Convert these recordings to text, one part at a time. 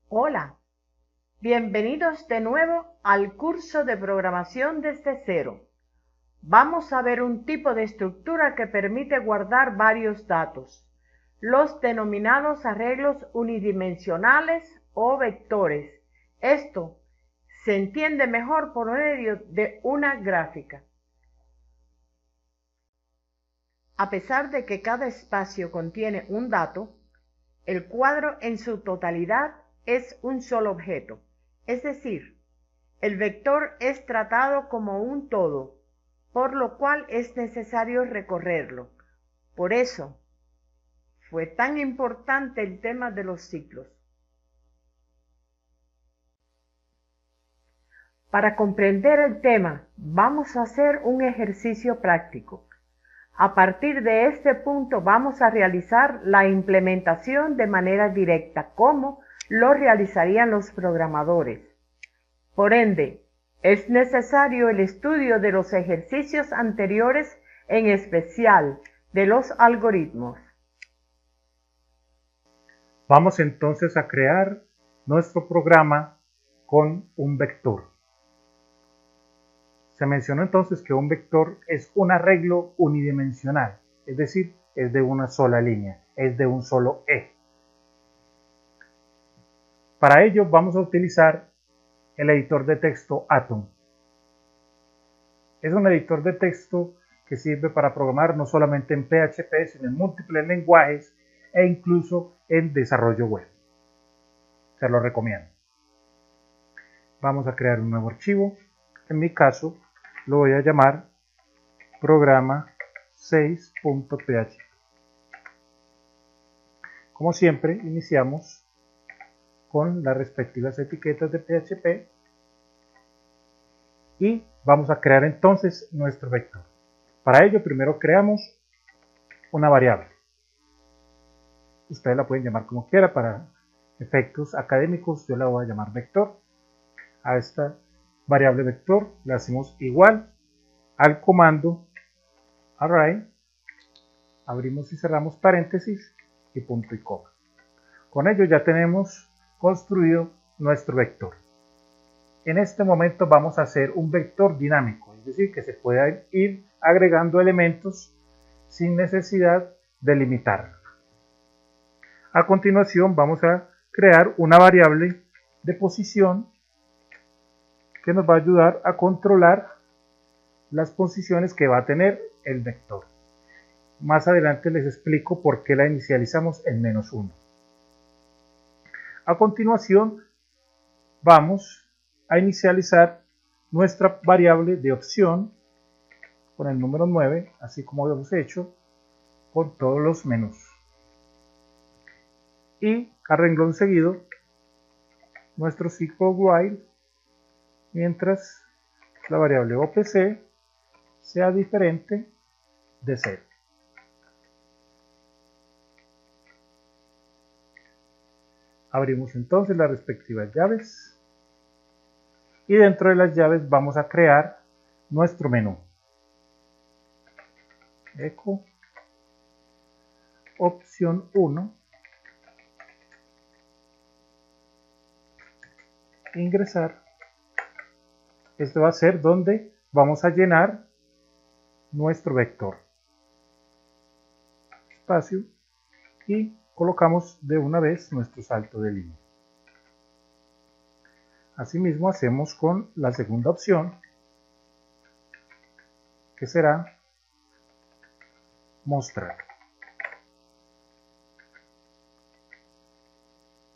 Hola, bienvenidos de nuevo al curso de programación desde cero. Vamos a ver un tipo de estructura que permite guardar varios datos, los denominados arreglos unidimensionales o vectores. Esto se entiende mejor por medio de una gráfica. A pesar de que cada espacio contiene un dato, el cuadro en su totalidad es un solo objeto, es decir, el vector es tratado como un todo, por lo cual es necesario recorrerlo. Por eso fue tan importante el tema de los ciclos. Para comprender el tema, vamos a hacer un ejercicio práctico. A partir de este punto vamos a realizar la implementación de manera directa, como lo realizarían los programadores. Por ende, es necesario el estudio de los ejercicios anteriores, en especial de los algoritmos. Vamos entonces a crear nuestro programa con un vector. Se mencionó entonces que un vector es un arreglo unidimensional, es decir, es de una sola línea, es de un solo eje. Para ello vamos a utilizar el editor de texto Atom. Es un editor de texto que sirve para programar no solamente en PHP, sino en múltiples lenguajes e incluso en desarrollo web. Se lo recomiendo. Vamos a crear un nuevo archivo. En mi caso, lo voy a llamar programa 6.php. Como siempre, iniciamos con las respectivas etiquetas de PHP y vamos a crear entonces nuestro vector. Para ello, primero creamos una variable. Ustedes la pueden llamar como quiera. Para efectos académicos, yo la voy a llamar vector. A esta variable vector le hacemos igual al comando array, abrimos y cerramos paréntesis y punto y coma. Con ello ya tenemos construido nuestro vector. En este momento vamos a hacer un vector dinámico, es decir, que se pueda ir agregando elementos sin necesidad de limitar. A continuación vamos a crear una variable de posición que nos va a ayudar a controlar las posiciones que va a tener el vector. Más adelante les explico por qué la inicializamos en -1. A continuación vamos a inicializar nuestra variable de opción con el número 9, así como lo hemos hecho con todos los menús. Y a renglón seguido nuestro ciclo while mientras la variable OPC sea diferente de 0. Abrimos entonces las respectivas llaves y dentro de las llaves vamos a crear nuestro menú. Echo opción 1, ingresar. Esto va a ser donde vamos a llenar nuestro vector. Espacio y colocamos de una vez nuestro salto de línea. Asimismo hacemos con la segunda opción, que será mostrar.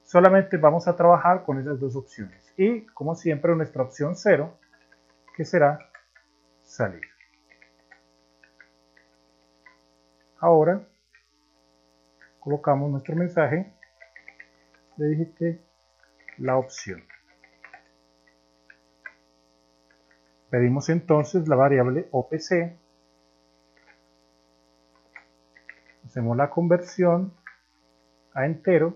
Solamente vamos a trabajar con esas dos opciones y como siempre nuestra opción 0, que será salir. Ahora colocamos nuestro mensaje, le digite la opción. Pedimos entonces la variable OPC, hacemos la conversión a entero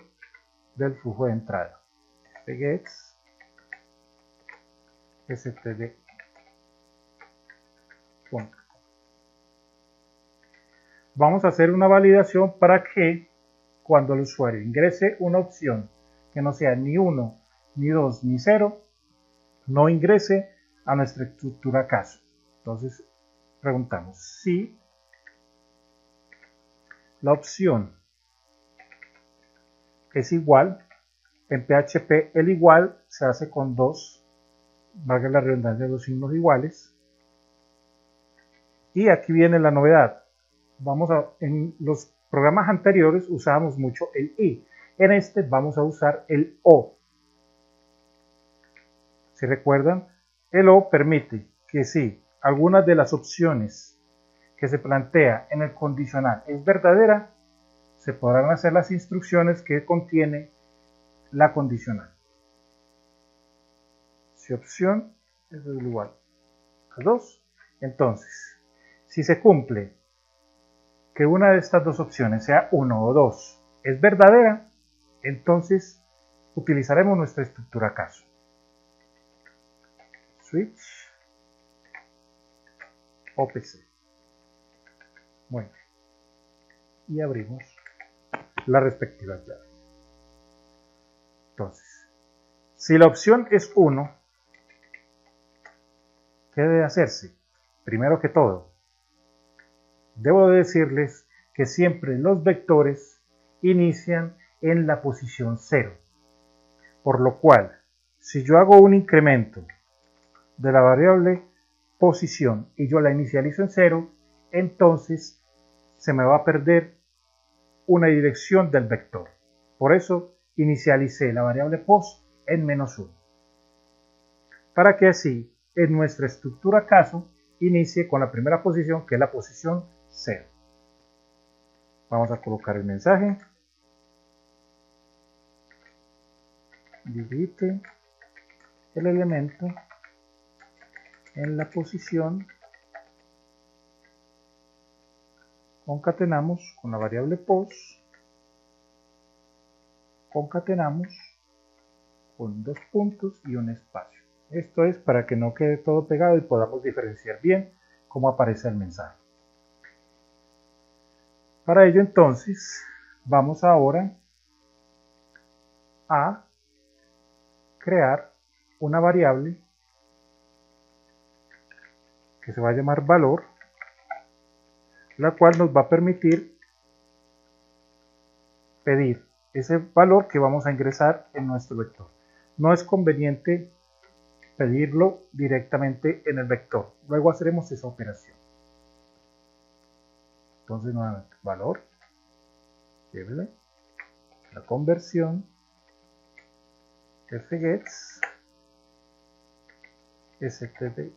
del flujo de entrada. Gets std. Vamos a hacer una validación para que cuando el usuario ingrese una opción que no sea ni 1, ni 2, ni 0, no ingrese a nuestra estructura caso. Entonces preguntamos si la opción es igual. En PHP el igual se hace con dos, valga la redundancia, dos signos iguales. Y aquí viene la novedad. En los programas anteriores usábamos mucho el i. En este vamos a usar el o. Si recuerdan, el o permite que si alguna de las opciones que se plantea en el condicional es verdadera, se podrán hacer las instrucciones que contiene la condicional. Si opción es igual a 2, entonces, si se cumple que una de estas dos opciones, sea 1 o 2, es verdadera, entonces utilizaremos nuestra estructura caso. Switch OPC. Bueno, y abrimos la respectiva llave. Entonces, si la opción es 1, ¿qué debe hacerse? Primero que todo, debo decirles que siempre los vectores inician en la posición 0. Por lo cual, si yo hago un incremento de la variable posición y yo la inicializo en 0, entonces se me va a perder una dirección del vector. Por eso inicialicé la variable pos en -1. Para que así en nuestra estructura caso inicie con la primera posición, que es la posición 0. Vamos a colocar el mensaje. Divide el elemento en la posición. Concatenamos con la variable pos. Concatenamos con dos puntos y un espacio. Esto es para que no quede todo pegado y podamos diferenciar bien cómo aparece el mensaje. Para ello entonces vamos ahora a crear una variable que se va a llamar valor, la cual nos va a permitir pedir ese valor que vamos a ingresar en nuestro vector. No es conveniente pedirlo directamente en el vector, luego haremos esa operación. Entonces nuevamente valor, llévele la conversión fgets stdi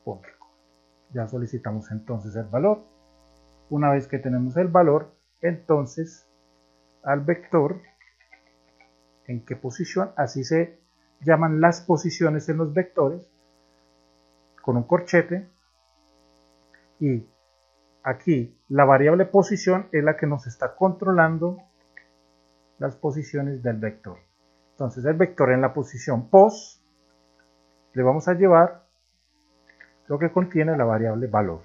público. Ya solicitamos entonces el valor. Una vez que tenemos el valor, entonces al vector, en qué posición, así se llaman las posiciones en los vectores, con un corchete, y aquí la variable posición es la que nos está controlando las posiciones del vector. Entonces el vector en la posición pos le vamos a llevar lo que contiene la variable valor.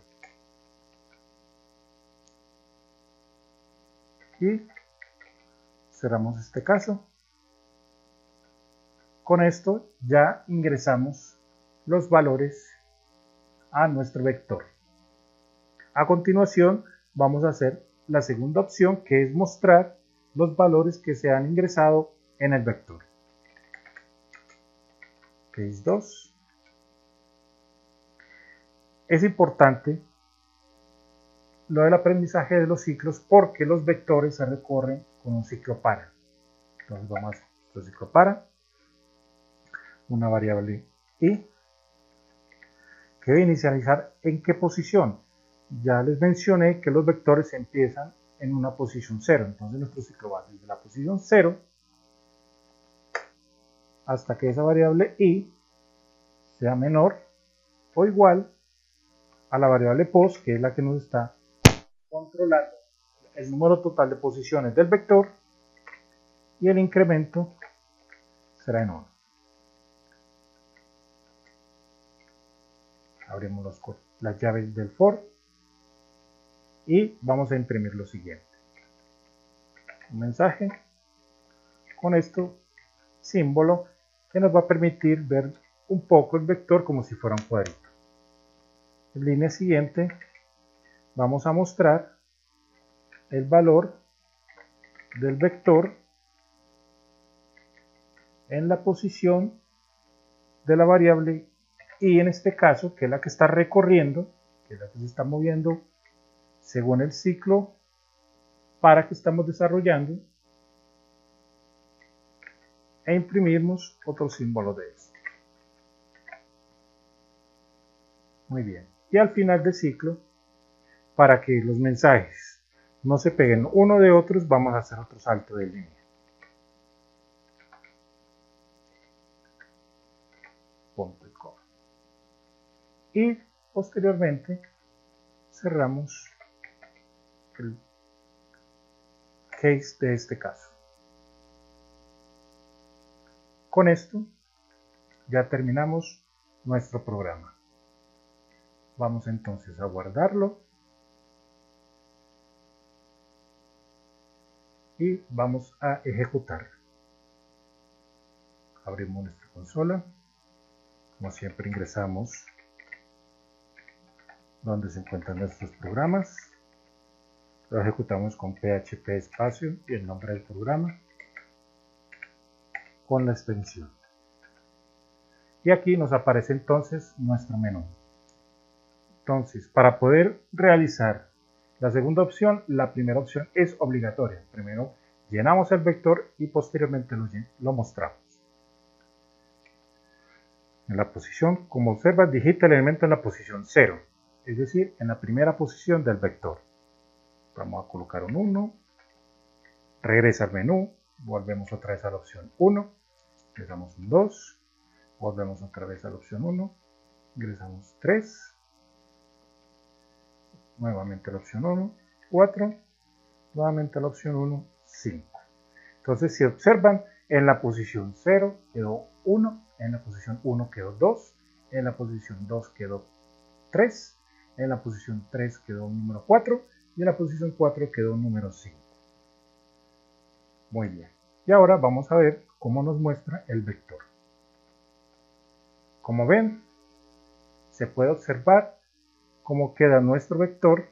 Y cerramos este caso. Con esto ya ingresamos los valores a nuestro vector. A continuación vamos a hacer la segunda opción, que es mostrar los valores que se han ingresado en el vector. Case 2. Es importante lo del aprendizaje de los ciclos porque los vectores se recorren con un ciclo para. Entonces vamos a hacer nuestro ciclo para, una variable i, que debe inicializar en qué posición. Ya les mencioné que los vectores empiezan en una posición 0, entonces nuestro ciclo va desde la posición 0 hasta que esa variable i sea menor o igual a la variable pos, que es la que nos está controlando el número total de posiciones del vector, y el incremento será en 1. Abrimos las llaves del for y vamos a imprimir lo siguiente. un mensaje con esto símbolo que nos va a permitir ver un poco el vector como si fuera un cuadrito. En línea siguiente vamos a mostrar el valor del vector en la posición de la variable y en este caso, que es la que está recorriendo, que es la que se está moviendo según el ciclo para que estamos desarrollando, e imprimimos otro símbolo de esto. Muy bien. Y al final del ciclo, para que los mensajes no se peguen uno de otros, vamos a hacer otro salto de línea. Punto y coma. Y posteriormente cerramos el case de este caso. Con esto ya terminamos nuestro programa. Vamos entonces a guardarlo y vamos a ejecutar. Abrimos nuestra consola. Como siempre ingresamos donde se encuentran nuestros programas. Lo ejecutamos con PHP espacio y el nombre del programa con la extensión. Y aquí nos aparece entonces nuestro menú. Entonces, para poder realizar la segunda opción, la primera opción es obligatoria. Primero llenamos el vector y posteriormente lo mostramos. En la posición, como observas, digita el elemento en la posición 0, es decir, en la primera posición del vector. Vamos a colocar un 1, regresa al menú, volvemos otra vez a la opción 1, ingresamos un 2, volvemos otra vez a la opción 1, ingresamos 3, nuevamente a la opción 1, 4, nuevamente a la opción 1, 5. Entonces, si observan, en la posición 0 quedó 1, en la posición 1 quedó 2, en la posición 2 quedó 3, en la posición 3 quedó un número 4 y en la posición 4 quedó un número 5. Muy bien. Y ahora vamos a ver cómo nos muestra el vector. Como ven, se puede observar cómo queda nuestro vector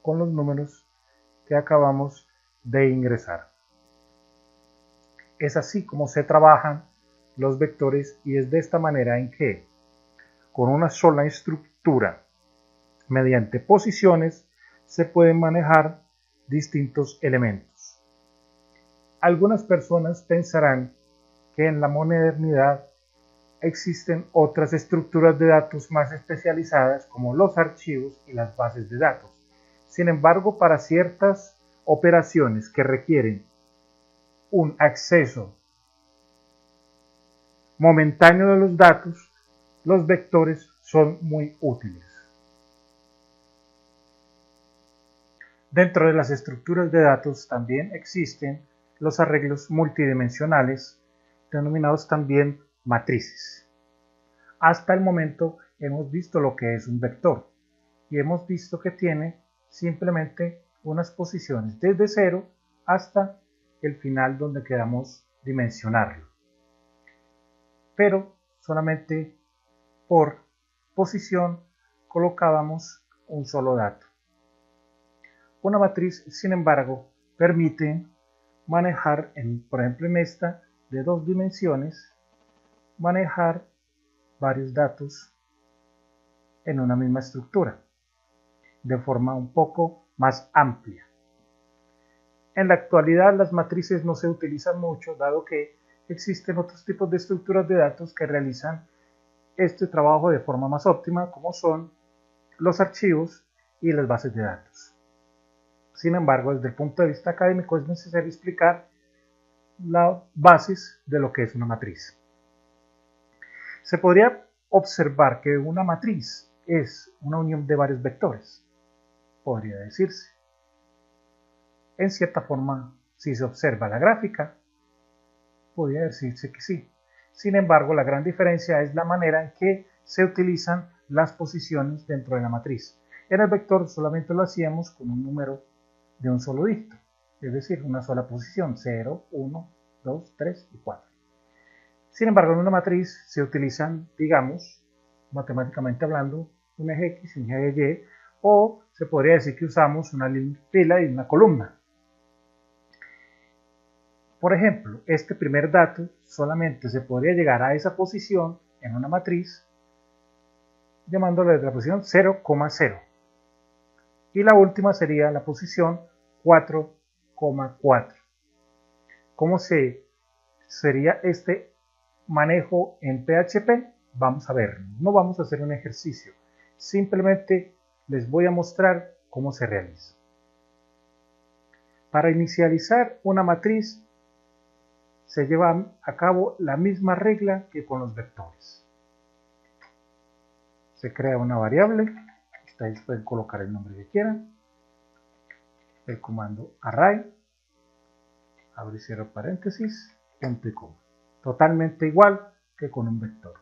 con los números que acabamos de ingresar. Es así como se trabajan los vectores y es de esta manera en que con una sola estructura mediante posiciones se pueden manejar distintos elementos. Algunas personas pensarán que en la modernidad existen otras estructuras de datos más especializadas como los archivos y las bases de datos. Sin embargo, para ciertas operaciones que requieren un acceso momentáneo de los datos, los vectores son muy útiles. Dentro de las estructuras de datos también existen los arreglos multidimensionales, denominados también matrices. Hasta el momento hemos visto lo que es un vector y hemos visto que tiene simplemente unas posiciones desde 0 hasta el final donde queramos dimensionarlo. Pero solamente por posición colocábamos un solo dato. Una matriz, sin embargo, permite manejar, por ejemplo en esta de 2 dimensiones, manejar varios datos en una misma estructura, de forma un poco más amplia. En la actualidad las matrices no se utilizan mucho, dado que existen otros tipos de estructuras de datos que realizan este trabajo de forma más óptima, como son los archivos y las bases de datos. Sin embargo, desde el punto de vista académico es necesario explicar las bases de lo que es una matriz. Se podría observar que una matriz es una unión de varios vectores, podría decirse. En cierta forma, si se observa la gráfica, podría decirse que sí. Sin embargo, la gran diferencia es la manera en que se utilizan las posiciones dentro de la matriz. En el vector solamente lo hacíamos con un número de un solo dígito. es decir, una sola posición, 0, 1, 2, 3 y 4. Sin embargo, en una matriz se utilizan, digamos, matemáticamente hablando, un eje X y un eje Y, o se podría decir que usamos una fila y una columna. Por ejemplo, este primer dato solamente se podría llegar a esa posición en una matriz llamándole la posición 0,0. Y la última sería la posición 4,4. ¿Cómo sería este manejo en PHP? Vamos a ver, no vamos a hacer un ejercicio, simplemente les voy a mostrar cómo se realiza. Para inicializar una matriz se lleva a cabo la misma regla que con los vectores. Se crea una variable, ustedes pueden colocar el nombre que quieran, el comando array, abre y cierra paréntesis, punto y coma. Totalmente igual que con un vector.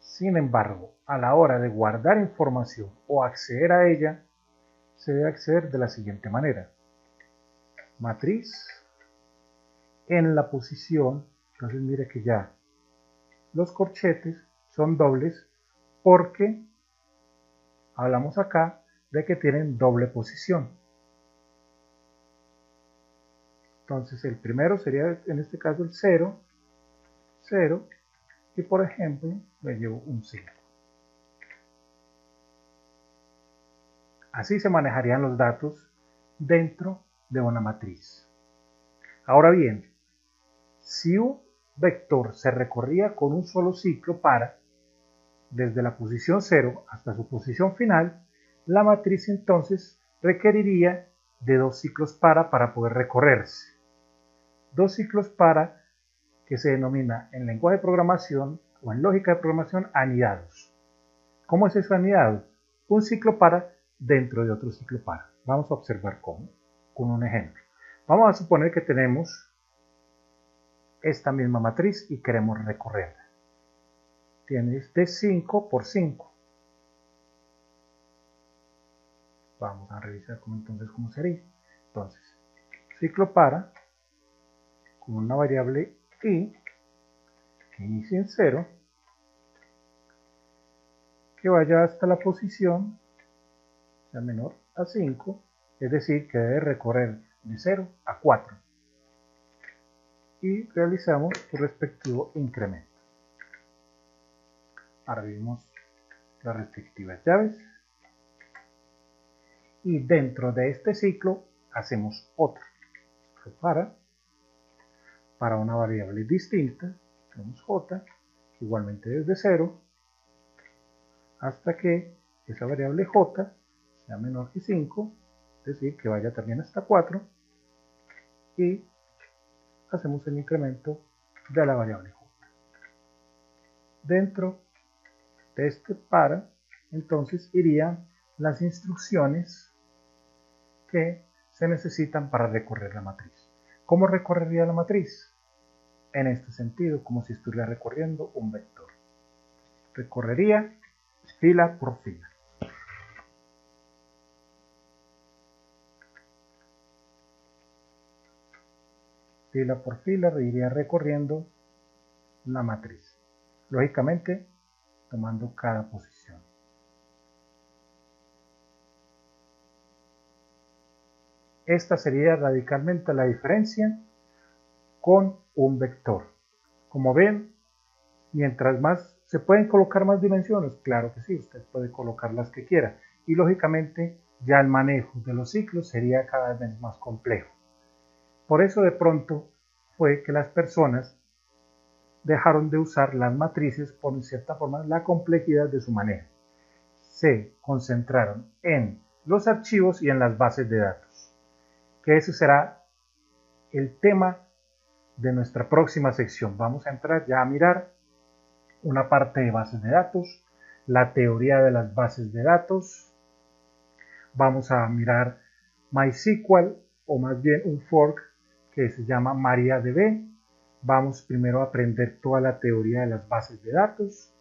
Sin embargo, a la hora de guardar información o acceder a ella, se debe acceder de la siguiente manera. Matriz en la posición, entonces mire que ya los corchetes son dobles porque hablamos acá de que tienen doble posición. Entonces el primero sería en este caso el 0, 0, y por ejemplo le llevo un 5. Así se manejarían los datos dentro de una matriz. Ahora bien, si un vector se recorría con un solo ciclo para, desde la posición 0 hasta su posición final, la matriz entonces requeriría de 2 ciclos para poder recorrerse. 2 ciclos para que se denomina en lenguaje de programación o en lógica de programación anidados. ¿Cómo es eso anidado? Un ciclo para dentro de otro ciclo para. Vamos a observar cómo, con un ejemplo. Vamos a suponer que tenemos esta misma matriz y queremos recorrerla. Tienes de 5 por 5. Vamos a revisar entonces cómo sería. Entonces, ciclo para con una variable i que inicie en 0, que vaya hasta la posición sea menor a 5, es decir, que debe recorrer de 0 a 4. Y realizamos su respectivo incremento. Ahora vimos las respectivas llaves. Y dentro de este ciclo hacemos otro. Para una variable distinta, tenemos j, que igualmente desde 0, hasta que esa variable j sea menor que 5, es decir, que vaya también hasta 4, y hacemos el incremento de la variable j. Dentro de este para, entonces irían las instrucciones que se necesitan para recorrer la matriz. ¿Cómo recorrería la matriz? En este sentido, como si estuviera recorriendo un vector. Recorrería fila por fila. Fila por fila iría recorriendo la matriz. Lógicamente, tomando cada posición. Esta sería radicalmente la diferencia con un vector. Como ven, mientras más se pueden colocar más dimensiones, claro que sí, usted puede colocar las que quiera. Y lógicamente ya el manejo de los ciclos sería cada vez más complejo. Por eso de pronto fue que las personas dejaron de usar las matrices por en cierta forma la complejidad de su manejo. Se concentraron en los archivos y en las bases de datos. Que ese será el tema de nuestra próxima sección. Vamos a entrar ya a mirar una parte de bases de datos, la teoría de las bases de datos. Vamos a mirar MySQL, o más bien un fork que se llama MariaDB. Vamos primero a aprender toda la teoría de las bases de datos,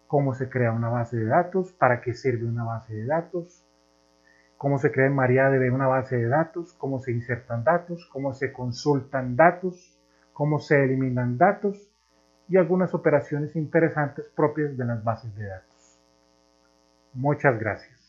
cómo se crea una base de datos, para qué sirve una base de datos, cómo se crea en MariaDB una base de datos, cómo se insertan datos, cómo se consultan datos, cómo se eliminan datos y algunas operaciones interesantes propias de las bases de datos. Muchas gracias.